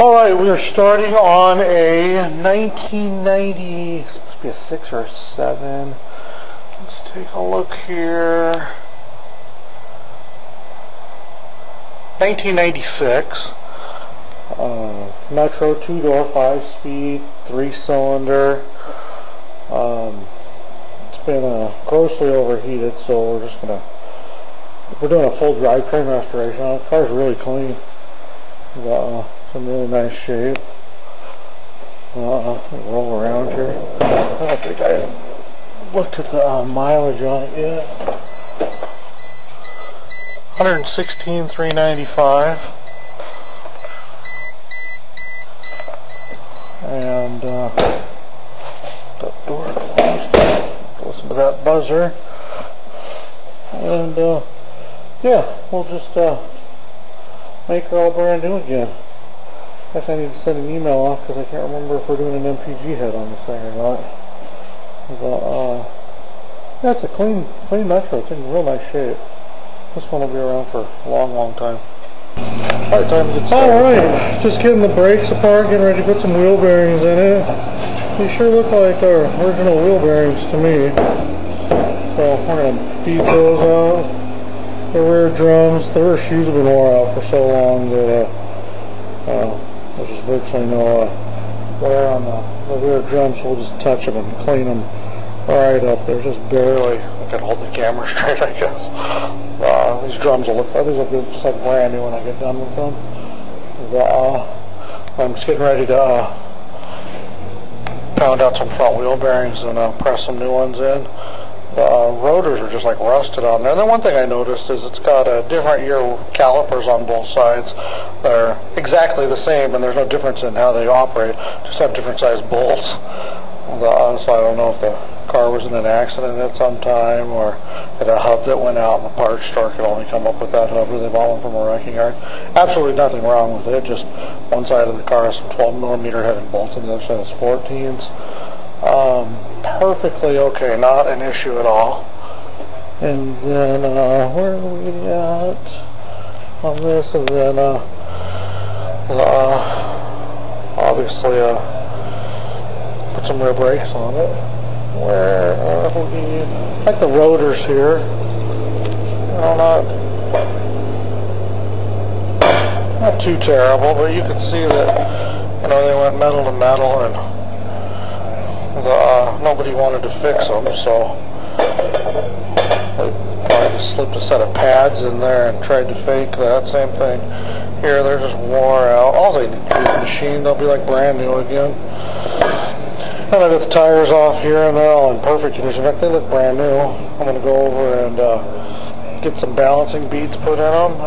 Alright, we are starting on a 1990, it's supposed to be a 6 or a 7. Let's take a look here. 1996. Metro 2-door, 5-speed, 3-cylinder. It's been grossly overheated, so we're doing a full drivetrain restoration. The car's really clean. It's in really nice shape. Roll around here. I don't think I looked at the mileage on it yet. 116,395. And that door closed. Listen to that buzzer. And yeah, we'll just make her all brand new again. I guess I need to send an email off because I can't remember if we're doing an MPG head on this thing or not. But yeah, it's a clean Metro. It's in real nice shape. This one will be around for a long time. Alright, time to get started. Alright, just getting the brakes apart, getting ready to put some wheel bearings in it. They sure look like our original wheel bearings to me. So we're going to beat those out. The rear drums, the rear shoes have been wore out for so long that there's just virtually no wear on the rear drums, so we'll just touch them and clean them right up. They're just barely, I can hold the camera straight, I guess. These drums will look just like brand new when I get done with them. I'm just getting ready to pound out some front wheel bearings and press some new ones in. The rotors are just like rusted on there. And then one thing I noticed is it's got different year calipers on both sides. They're exactly the same, and there's no difference in how they operate. Just have different sized bolts. So I don't know if the car was in an accident at some time, or had a hub that went out and the parts store could only come up with that hub, or they bought one from a wrecking yard. Absolutely nothing wrong with it. Just one side of the car has some 12mm headed bolts and the other side is 14s. Perfectly okay, not an issue at all. And then where are we at on this? And then obviously put some rear brakes on it. Where are we? Like the rotors here. Not too terrible, but you can see that they went metal to metal, and nobody wanted to fix them, so they probably just slipped a set of pads in there and tried to fake that. Same thing here, they're just wore out. All they need to do is machine, they'll be like brand new again. And I got the tires off here, and they're all in perfect condition. In fact, they look brand new. I'm going to go over and get some balancing beads put in them,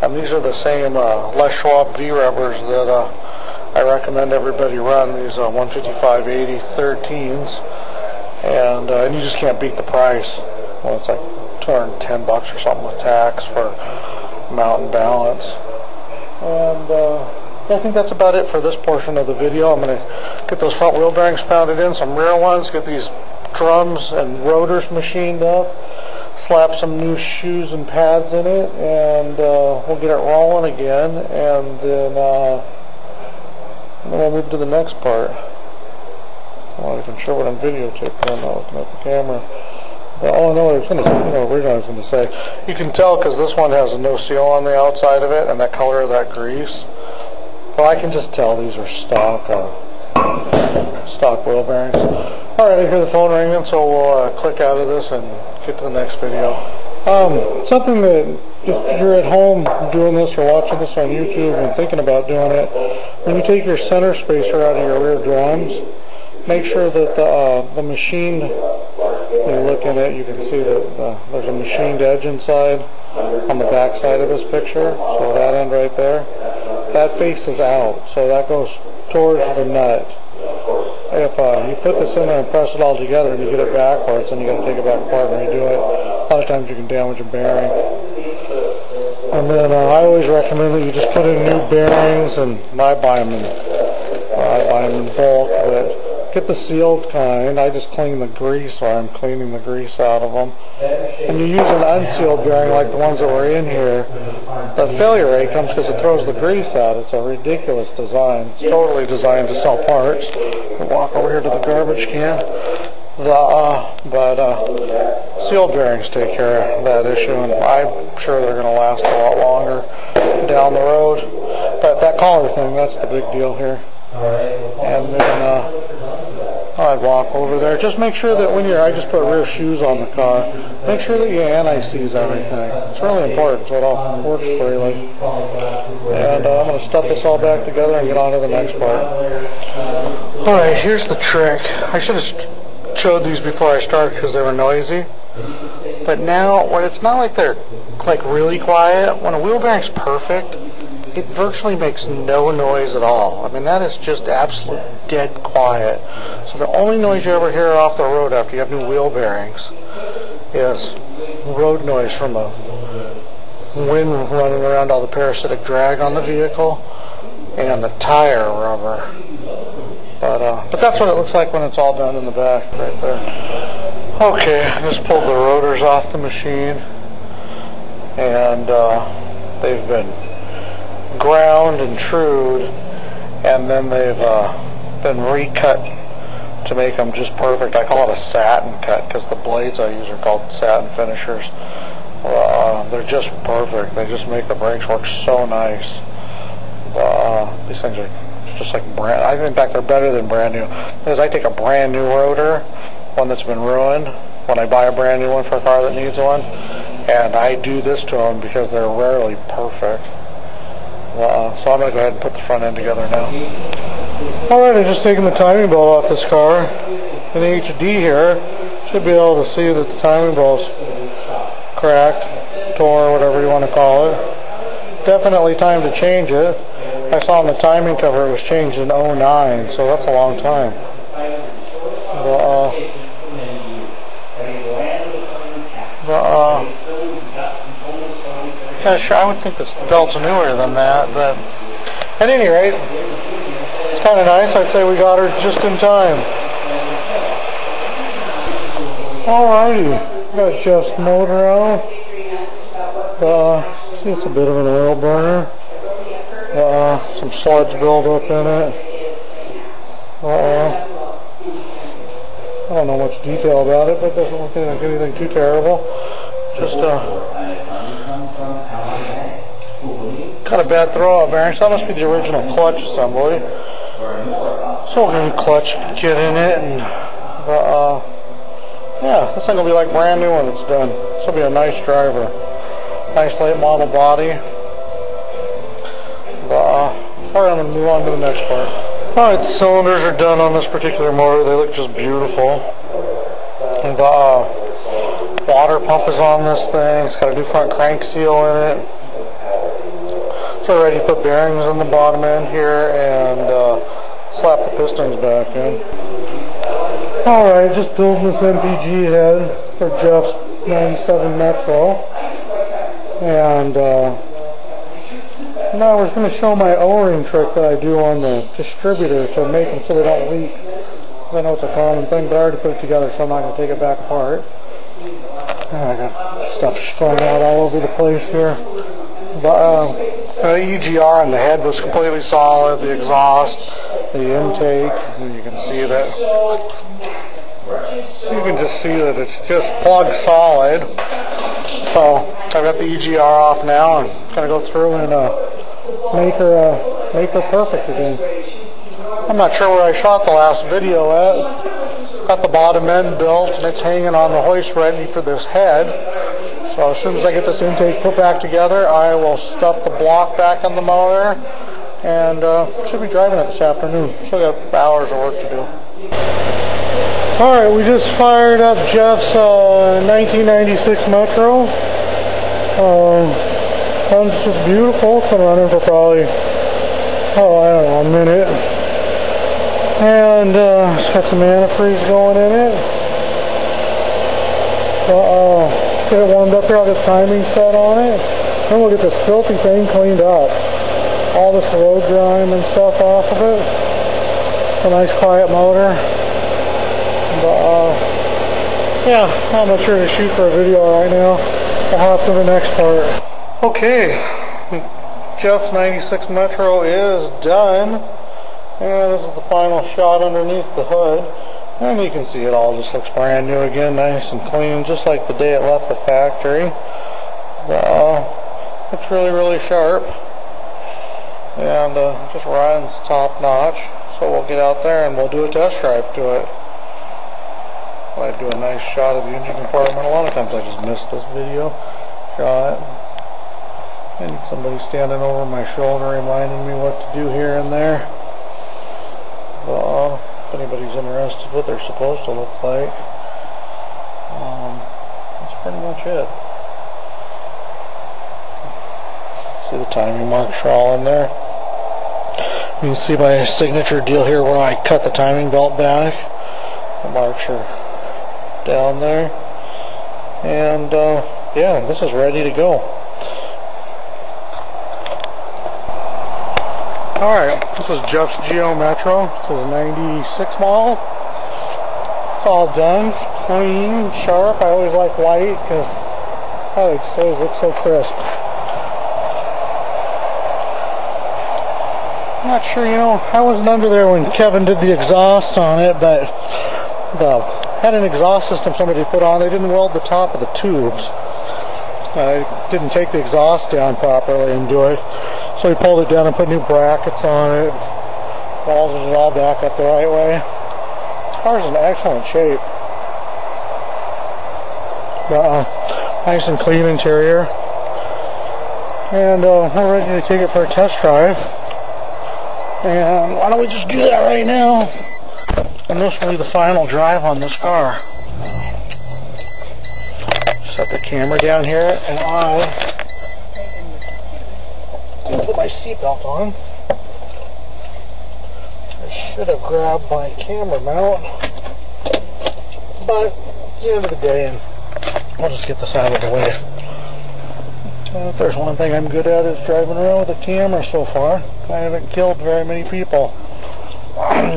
and these are the same Les Schwab V-rubbers that I recommend everybody run, these 155/80 13s, and you just can't beat the price. Well, it's like $210 or something with tax for mount and balance. And I think that's about it for this portion of the video. I'm going to get those front wheel bearings pounded in, some rear ones, get these drums and rotors machined up, slap some new shoes and pads in it, and we'll get it rolling again, and then we'll move to the next part. I'm not even sure what I'm videotaping. I'm not looking at the camera. But, I was going to say, you can tell because this one has a no seal on the outside of it, and that color of that grease. Well, I can just tell these are stock wheel bearings. Alright, I hear the phone ringing, so we'll click out of this and get to the next video. Something that, if you're at home doing this or watching this on YouTube and thinking about doing it, when you take your center spacer out of your rear drums, make sure that the machined, when you look in it, you can see that there's a machined edge inside on the back side of this picture. So that end right there, that faces out, so that goes towards the nut. If you put this in there and press it all together and you get it backwards, then you got to take it back apart and redo it. A lot of times you can damage a bearing. And then I always recommend that you just put in new bearings, and I buy them in bulk, but get the sealed kind. I just clean the grease, or I'm cleaning the grease out of them. And you use an unsealed bearing like the ones that were in here, The failure rate comes because it throws the grease out. It's a ridiculous design. It's totally designed to sell parts. We'll walk over here to the garbage can. Seal bearings take care of that issue, and I'm sure they're going to last a lot longer down the road. But that collar thing, that's the big deal here. And then I'd walk over there. Just make sure that I just put rear shoes on the car. Make sure that your anti-seize everything. It's really important so it all works freely. And I'm going to stuff this all back together and get on to the next part. Alright, here's the trick. I should have showed these before I started because they were noisy. But now, when it's not like they're like really quiet, when a wheel bearing's perfect, it virtually makes no noise at all. I mean, that is just absolute dead quiet. So the only noise you ever hear off the road after you have new wheel bearings is road noise from the wind running around all the parasitic drag on the vehicle and the tire rubber. But that's what it looks like when it's all done in the back right there. Okay, I just pulled the rotors off the machine, and they've been ground and trued, and then they've been recut to make them just perfect. I call it a satin cut because the blades I use are called satin finishers. They're just perfect. They just make the brakes work so nice. These things are just like brand. I think in fact they're better than brand new, because I take a brand new rotor, one that's been ruined, when I buy a brand new one for a car that needs one, and I do this to them because they're rarely perfect. So I'm going to go ahead and put the front end together now. Alright, I've just taken the timing belt off this car. In HD here, should be able to see that the timing belt's cracked, tore, whatever you want to call it. Definitely time to change it. I saw on the timing cover it was changed in 09, so that's a long time. Sure, I would think this belt's newer than that, but at any rate, it's kind of nice. I'd say we got her just in time. Alrighty, got Jeff's motor out. See, it's a bit of an oil burner. Some sludge buildup in it. I don't know much detail about it, but it doesn't look like anything too terrible. Just got a bad throwout bearing, so that must be the original clutch assembly. So we're going to clutch get in it, and yeah, this thing will be like brand new when it's done. This will be a nice driver. Nice late model body. Alright, I'm going to move on to the next part. Alright, the cylinders are done on this particular motor. They look just beautiful. And the water pump is on this thing. It's got a new front crank seal in it. So ready to put bearings on the bottom end here and slap the pistons back in. Alright, just building this MPG head for Jeff's 97 Metro. And now we're going to show my O-ring trick that I do on the distributor to make them so they don't leak. I know it's a common thing, but I already put it together, so I'm not going to take it back apart. And I got stuff strung out all over the place here. The EGR on the head was completely solid, the exhaust, the intake, and you can see that. You can just see that it's just plug solid. So I've got the EGR off now, and I'm going to go through and make her perfect again. I'm not sure where I shot the last video at. Got the bottom end built, and it's hanging on the hoist ready for this head. So as soon as I get this intake put back together, I will stuff the block back in the motor, and should be driving it this afternoon. Still got hours of work to do. Alright, we just fired up Jeff's 1996 Metro. Runs just beautiful. It's been running for probably, I don't know, a minute. And it's got some antifreeze going in it. Get it warmed up here, I'll get timing set on it. Then we'll get this filthy thing cleaned up. All this road grime and stuff off of it. It's a nice quiet motor. But yeah, I'm not sure to shoot for a video right now. I'll hop to the next part. Okay, Jeff's 96 Metro is done. And this is the final shot underneath the hood. And you can see it all just looks brand new again, nice and clean, just like the day it left the factory. It's really, really sharp. And just runs top notch. So we'll get out there and we'll do a test drive to it. I do a nice shot of the engine compartment. A lot of times I just miss this video shot. I need somebody standing over my shoulder reminding me what to do here and there. If anybody's interested what they're supposed to look like. That's pretty much it. See the timing marks are all in there. You can see my signature deal here where I cut the timing belt back. The marks are down there. And yeah, this is ready to go. Alright, this was Jeff's Geo Metro. This is a 96 model. It's all done, clean, sharp. I always like white because it always looks so crisp. I'm not sure, I wasn't under there when Kevin did the exhaust on it, but had an exhaust system somebody put on. They didn't weld the top of the tubes. Didn't take the exhaust down properly and do it. So he pulled it down and put new brackets on it. Welded it all back up the right way. The car's in excellent shape. Nice and clean interior. And we're ready to take it for a test drive. And why don't we just do that right now? And this will be the final drive on this car. Set the camera down here, and I put my seatbelt on. I should have grabbed my camera mount, but it's the end of the day, and we'll just get this out of the way. If there's one thing I'm good at is driving around with a camera so far. I haven't killed very many people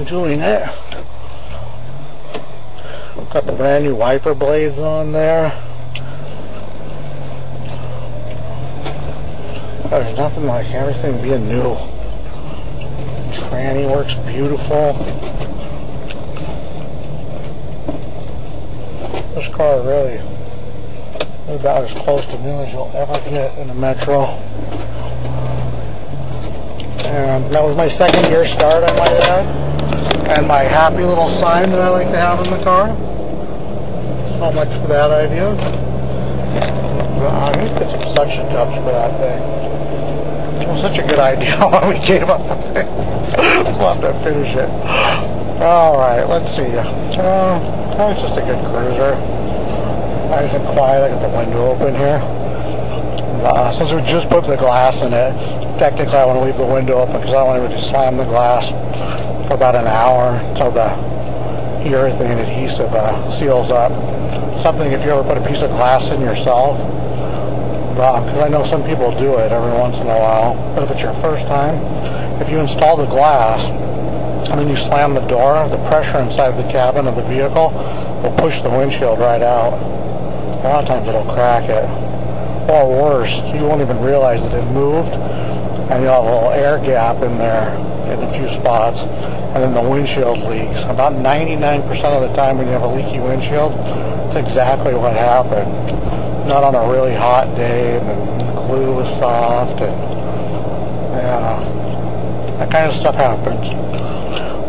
doing it. Got the brand new wiper blades on there. There's nothing like everything being new. Tranny works beautiful. This car really is about as close to new as you'll ever get in a Metro. And that was my second year start, I might add. And my happy little sign that I like to have in the car. So much for that idea. I need to get some suction cups for that thing. It was such a good idea when we came up with it. We'll have to finish it. Alright, let's see. It's just a good cruiser. Nice and quiet. I got the window open here. Since we just put the glass in it, technically I want to leave the window open because I don't want to slam the glass for about an hour until the urethane adhesive seals up. Something if you ever put a piece of glass in yourself, because I know some people do it every once in a while, but if it's your first time, if you install the glass and then you slam the door, the pressure inside the cabin of the vehicle will push the windshield right out. A lot of times it'll crack it. Or worse, you won't even realize that it moved, and you'll have a little air gap in there in a few spots, and then the windshield leaks. About 99% of the time when you have a leaky windshield, that's exactly what happened. Not on a really hot day, and the glue was soft, and that kind of stuff happens.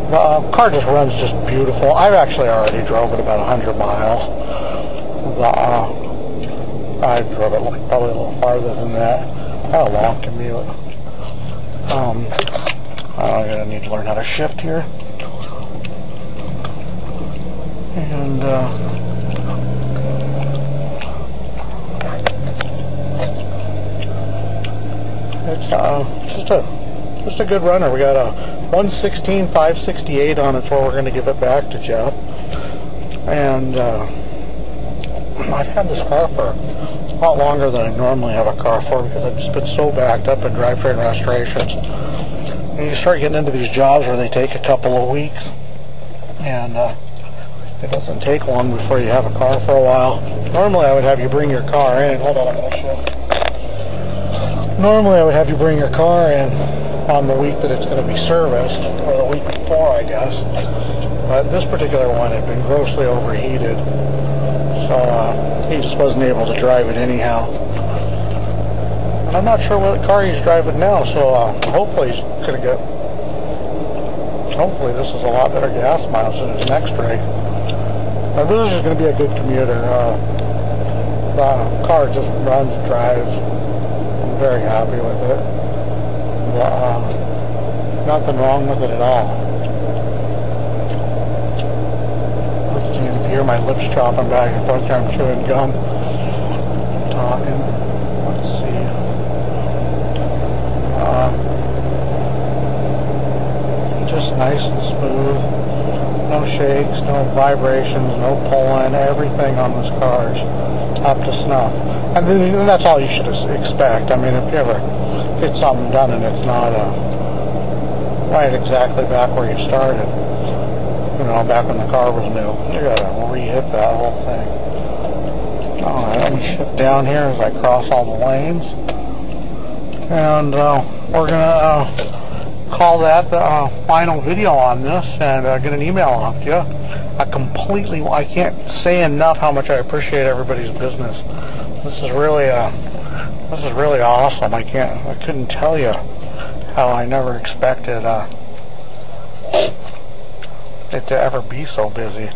The car just runs just beautiful. I've actually already drove it about 100 miles. I drove it probably a little farther than that. I had a long commute. I'm gonna need to learn how to shift here. And it's just a good runner. We got a 116 568 on it, so we're going to give it back to Jeff. And I've had this car for a lot longer than I normally have a car for because I've just been so backed up in drivetrain restorations. And you start getting into these jobs where they take a couple of weeks, and it doesn't take long before you have a car for a while. Normally I would have you bring your car in. Hold on, I'm going to show you. Normally I would have you bring your car in on the week that it's going to be serviced, or the week before, I guess. But this particular one had been grossly overheated, so he just wasn't able to drive it anyhow. And I'm not sure what car he's driving now, so hopefully he's going to get... Hopefully this is a lot better gas mileage than his next rig. Now this is going to be a good commuter. The car just runs, drives. I'm very happy with it. Nothing wrong with it at all. You can hear my lips chopping back and forth. I'm chewing gum. I'm talking. Let's see. Just nice and smooth. No shakes, no vibrations, no pulling. Everything on this car is up to snuff. And then that's all you should expect. I mean, if you ever get something done and it's not right exactly back where you started, you know, back when the car was new, you gotta re-hit that whole thing. Alright, let me shift down here as I cross all the lanes. And we're gonna call that the final video on this and get an email off to you. I can't say enough how much I appreciate everybody's business. This is really awesome. I couldn't tell you how I never expected it to ever be so busy.